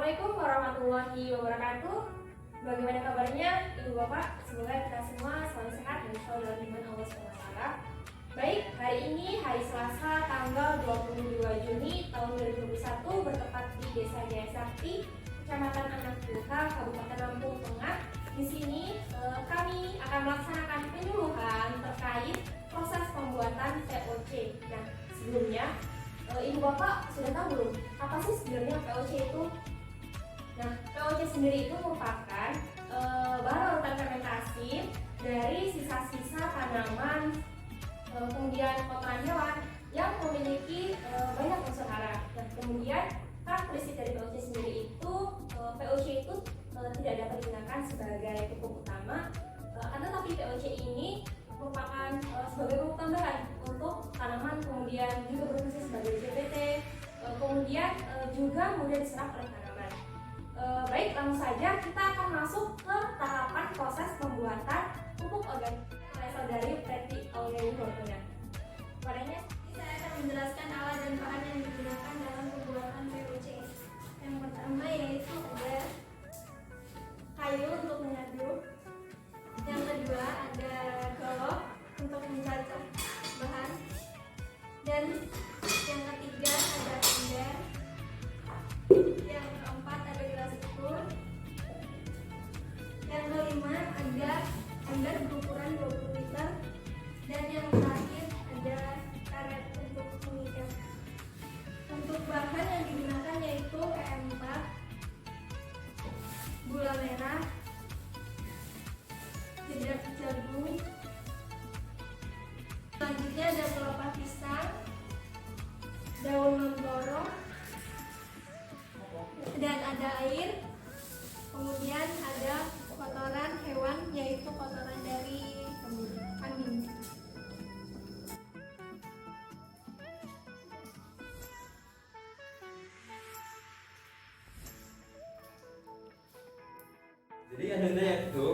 Assalamualaikum warahmatullahi wabarakatuh. Bagaimana kabarnya Ibu Bapak? Semoga kita semua selalu sehat dan selalu dalam lindungan Allah SWT. Baik, hari ini hari Selasa tanggal 22 Juni tahun 2021 bertepat di Desa Jaya Sakti, Kecamatan Anak Bungka, Kabupaten Lampung Tengah. Di sini kami akan melaksanakan penyuluhan terkait proses pembuatan POC. Nah, sebelumnya Ibu Bapak sudah tahu belum apa sih sebenarnya POC itu? Nah, POC sendiri itu merupakan bahan urutan fermentasi dari sisa-sisa tanaman, kemudian kotoran hewan yang memiliki banyak unsur hara. Nah, kemudian karakteristik dari POC sendiri itu, POC itu tidak dapat digunakan sebagai pupuk utama, akan tetapi POC ini merupakan sebagai pupuk tambahan untuk tanaman, kemudian juga berfungsi sebagai JPT, kemudian juga mudah diserap oleh tanaman. Baik, langsung saja kita akan masuk ke tahapan proses pembuatan pupuk organik oleh saudari Preti Auliani Fortuna. Kepadanya Saya akan menjelaskan alat dan bahan yang digunakan dalam pembuatan POC. Yang pertama yaitu ada kayu untuk mengaduk. Yang kedua ada golok untuk mencacah bahan. Dan yang ketiga ada ember. Yang keempat ada gelas ukur. Yang kelima ada ember berukuran 20 liter. Dan yang terakhir ada karet untuk mengikat. Untuk bahan yang digunakan yaitu E4, gula merah, jedak jagung, selanjutnya ada pelepah pisang, daun mentoro, dan ada air. Kemudian ada kotoran hewan yaitu kotoran dari kambing. Jadi adanya itu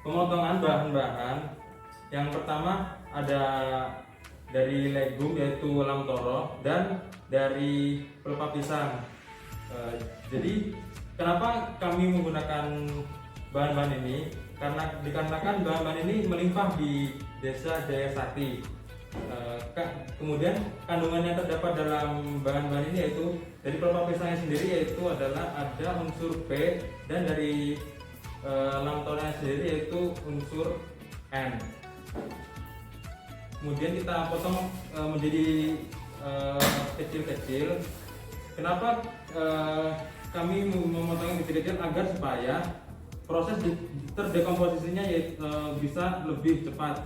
pemotongan bahan-bahan. Yang pertama ada dari legum yaitu lam toro dan dari pelepah pisang. Jadi kenapa kami menggunakan bahan-bahan ini? Karena dikarenakan bahan-bahan ini melimpah di Desa Jaya Sakti. Kemudian kandungan yang terdapat dalam bahan-bahan ini yaitu dari pelepah pisangnya sendiri yaitu adalah ada unsur P, dan dari lam toronya sendiri yaitu unsur N. Kemudian kita potong menjadi kecil-kecil. Kenapa kami memotongnya kecil-kecil? Agar supaya proses terdekomposisinya bisa lebih cepat.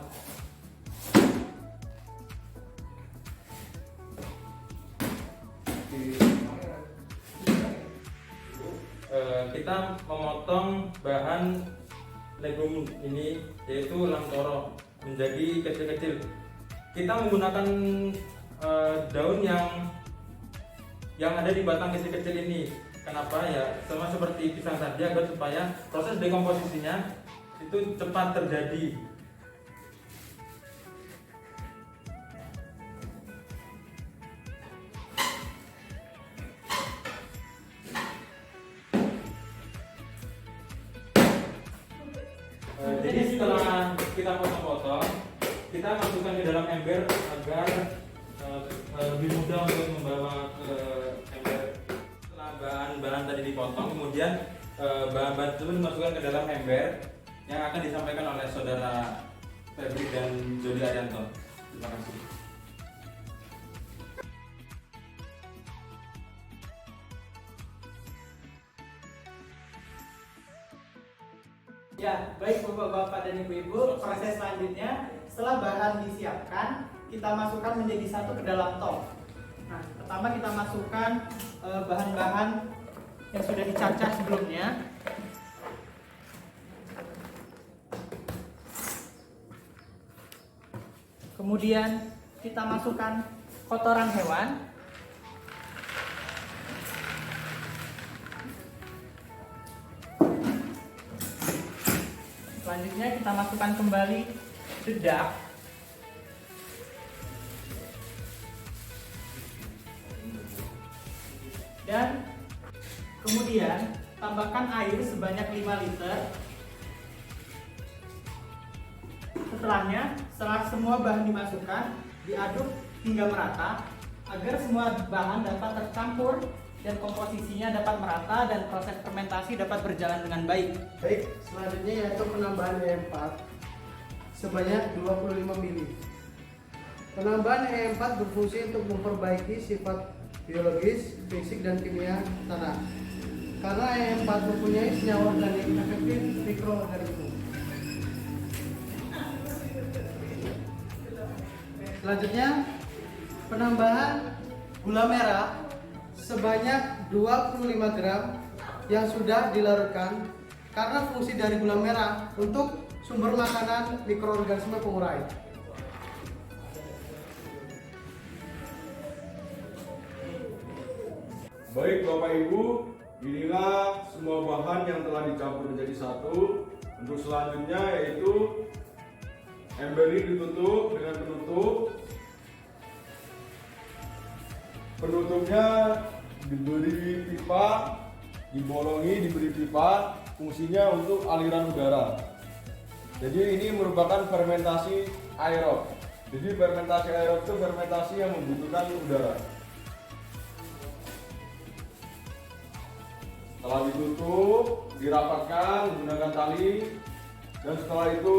Kita memotong bahan legum ini yaitu lam toro menjadi kecil-kecil. Kita menggunakan daun yang ada di batang kecil-kecil ini. Kenapa ya? Sama seperti pisang tadi, agar supaya proses dekomposisinya itu cepat terjadi. Jadi setelah kita potong-potong, kita masukkan ke dalam ember agar lebih mudah untuk membawa ke ember. Setelah bahan-bahan tadi dipotong, kemudian bahan-bahan tersebut dimasukkan ke dalam ember yang akan disampaikan oleh saudara Febri dan Jody Arianto. Terima kasih. Ya, baik Bapak-bapak dan Ibu-ibu, proses selanjutnya setelah bahan disiapkan, kita masukkan menjadi satu ke dalam tong. Nah, pertama kita masukkan bahan-bahan yang sudah dicacah sebelumnya. Kemudian kita masukkan kotoran hewan. Selanjutnya kita masukkan kembali dedak. Dan Kemudian tambahkan air sebanyak 5 liter. Setelah semua bahan dimasukkan, diaduk hingga merata agar semua bahan dapat tercampur dan komposisinya dapat merata dan proses fermentasi dapat berjalan dengan baik. Baik, selanjutnya yaitu penambahan E4 sebanyak 25 ml. Penambahan E4 berfungsi untuk memperbaiki sifat biologis, fisik, dan kimia tanah. Karena E4 mempunyai senyawa organik efektif mikroorganisme. Selanjutnya, penambahan gula merah sebanyak 25 gram yang sudah dilarutkan karena fungsi dari gula merah untuk sumber makanan mikroorganisme pengurai. Baik Bapak Ibu, inilah semua bahan yang telah dicampur menjadi satu. Untuk selanjutnya yaitu ember ini ditutup dengan penutup. Penutupnya diberi pipa, dibolongi, diberi pipa, fungsinya untuk aliran udara. Jadi ini merupakan fermentasi aerob. Jadi fermentasi aerob itu fermentasi yang membutuhkan udara. Setelah ditutup, dirapatkan menggunakan tali, dan setelah itu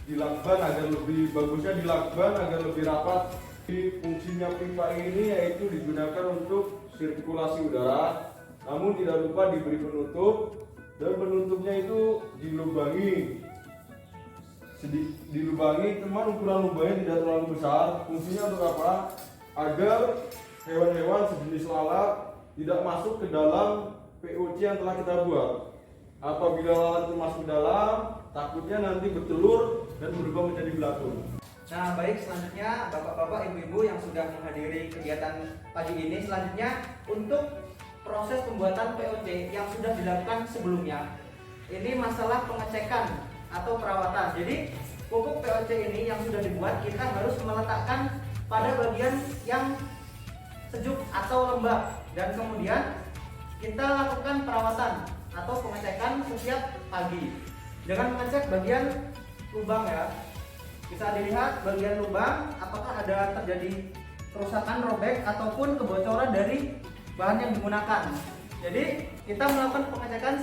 dilakban agar lebih bagusnya dilakban agar lebih rapat. Fungsinya pipa ini yaitu digunakan untuk sirkulasi udara, namun tidak lupa diberi penutup, dan penutupnya itu dilubangi. Dilubangi, teman, ukuran lubangnya tidak terlalu besar. Fungsinya untuk apa? Agar hewan-hewan sejenis lalat tidak masuk ke dalam POC yang telah kita buat. Apabila lalat itu masuk ke dalam, takutnya nanti bertelur dan berubah menjadi belatung. Nah, baik, selanjutnya Bapak-bapak, Ibu-ibu yang sudah menghadiri kegiatan pagi ini, selanjutnya untuk proses pembuatan POC yang sudah dilakukan sebelumnya. Ini masalah pengecekan atau perawatan. Jadi, pupuk POC ini yang sudah dibuat kita harus meletakkan pada bagian yang sejuk atau lembab, dan kemudian kita lakukan perawatan atau pengecekan setiap pagi dengan mengecek bagian lubang ya. Bisa dilihat bagian lubang apakah ada terjadi kerusakan, robek ataupun kebocoran dari bahan yang digunakan. Jadi kita melakukan pengecekan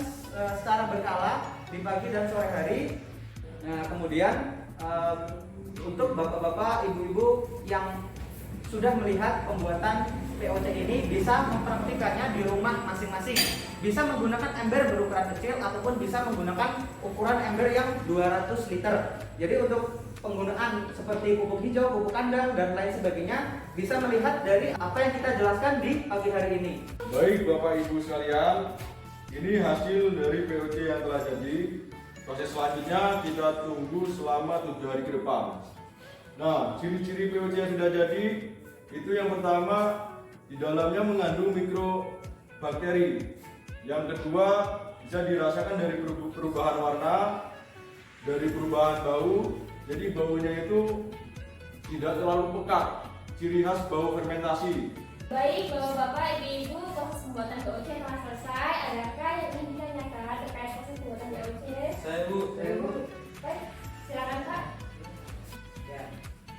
secara berkala di pagi dan sore hari. Nah, kemudian untuk bapak-bapak, ibu-ibu yang sudah melihat pembuatan POC ini bisa mempraktikannya di rumah masing-masing. Bisa menggunakan ember berukuran kecil ataupun bisa menggunakan ukuran ember yang 200 liter. Jadi untuk penggunaan seperti pupuk hijau, pupuk kandang, dan lain sebagainya bisa melihat dari apa yang kita jelaskan di pagi hari ini. Baik Bapak Ibu sekalian, ini hasil dari POC yang telah jadi. Proses selanjutnya kita tunggu selama 7 hari ke depan. Nah, ciri-ciri POC yang sudah jadi itu yang pertama, di dalamnya mengandung mikrobakteri. Yang kedua, bisa dirasakan dari perubahan warna, dari perubahan bau. Jadi baunya itu tidak terlalu pekat, ciri khas bau fermentasi. Baik, Bapak-bapak, Ibu-ibu, proses pembuatan POC telah selesai. Adakah yang ingin ditanyakan terkait proses pembuatan POC? Saya Bu. Baik, silakan Pak. Ya.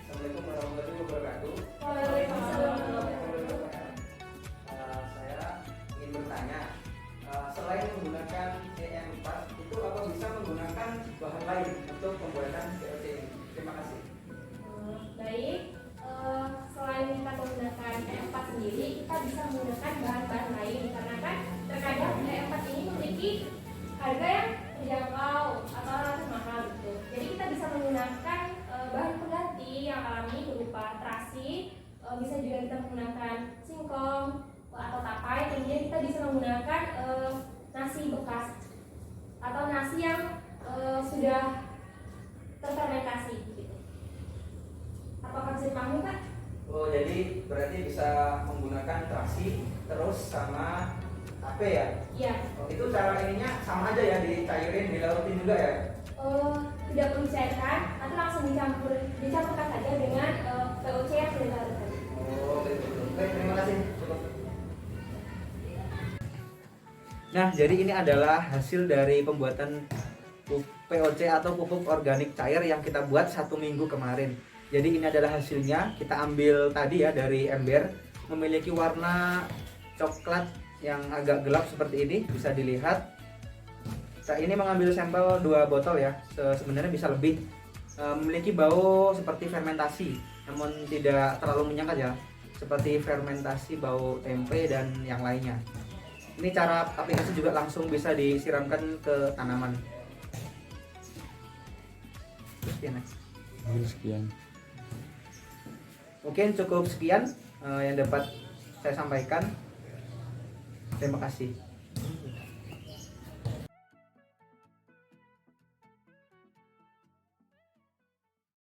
Assalamualaikum warahmatullahi wabarakatuh. Waalaikumsalam. Saya ingin bertanya, selain menggunakan EM4, itu apa bisa menggunakan bahan lain untuk pembuatan POC ini? Terima kasih. Baik, selain kita menggunakan E4 sendiri, kita bisa menggunakan bahan-bahan lain karena kan terkadang E4 ini memiliki harga yang terjangkau atau relatif mahal gitu. Jadi kita bisa menggunakan bahan pengganti yang alami berupa terasi, bisa juga kita menggunakan singkong atau tapai. Kemudian kita bisa menggunakan nasi bekas atau nasi yang sudah terfermentasi gitu. Apakah bisa dipahami Pak? Oh, jadi berarti bisa menggunakan terasi terus sama tape ya? Iya. Oh, itu cara ininya sama aja ya, dicairin, dilautin juga ya? Tidak perlu dicairkan, atau langsung dicampurkan saja dengan POC yang sudah dilarutkan. Oh, betul. Baik, terima kasih. Cukup. Nah, jadi ini adalah hasil dari pembuatan POC atau pupuk organik cair yang kita buat 1 minggu kemarin. Jadi ini adalah hasilnya. Kita ambil tadi ya dari ember, memiliki warna coklat yang agak gelap seperti ini, bisa dilihat. Saya ini mengambil sampel 2 botol ya, sebenarnya bisa lebih. Memiliki bau seperti fermentasi, namun tidak terlalu menyengat ya, seperti fermentasi bau tempe dan yang lainnya. Ini cara aplikasi juga langsung bisa disiramkan ke tanaman. Sekian. Mungkin cukup sekian yang dapat saya sampaikan. Terima kasih.